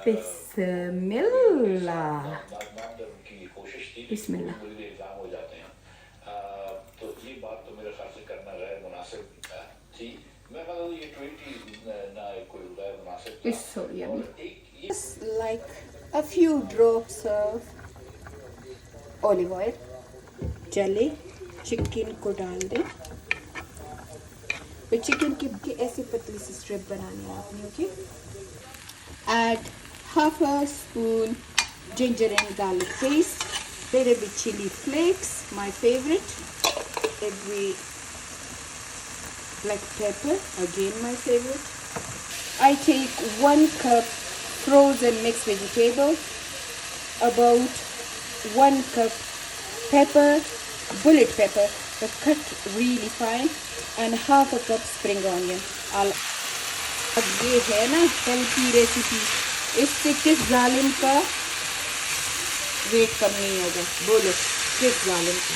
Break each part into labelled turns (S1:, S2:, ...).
S1: बिस्मिल्लाह बिस्मिल्लाह।
S2: तो ये बात तो मेरे ख्याल से करना गैर मुनासिब थी। मैं मतलब ये ट्वीट ही ना कोई गैर मुनासिब था।
S1: It's so yummy.
S3: Just like a few drops of olive oil, चले चिकन को डाल दें। तो चिकन की ऐसे पतली सी स्ट्रिप बनानी है आपने। Okay, add half a spoon ginger and garlic paste, little bit chili flakes, my favorite, every black pepper, again my favorite. I take 1 cup frozen mixed vegetables, about 1 cup pepper, bullet pepper, but cut really fine, and half a cup spring onion. अब ये है ना healthy recipe, इससे किस जालिम का wait कम नहीं होगा? बोलो किस जालिम का?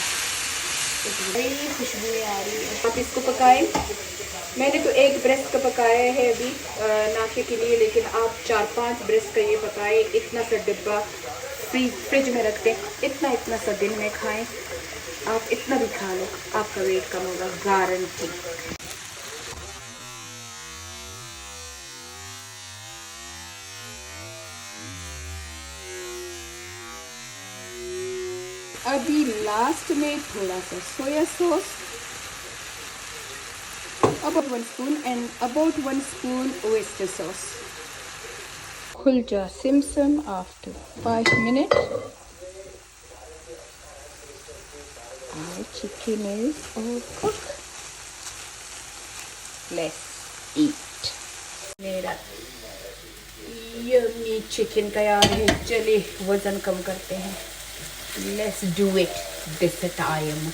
S3: बड़ी खुशबू आ रही है। आप इसको पकाएं। मैंने तो 1 ब्रेस्ट का पकाया है अभी नाश्ते के लिए, लेकिन आप 4-5 ब्रेस्ट का ये पकाएं। इतना सा डिब्बा फ्रिज में रख दें, इतना सा दिन में खाएं। आप इतना भी खा लो, आपका वेट कम होगा, गारंटी। अभी लास्ट में थोड़ा सा soya sauce, about 1 spoon, and about 1 spoon oyster sauce. खुल जा simsim after 5 minutes. My chicken is all cooked. Let's eat. मेरा यम्मी चिकन तैयार है। चलिए वजन कम करते हैं। Let's do it this time.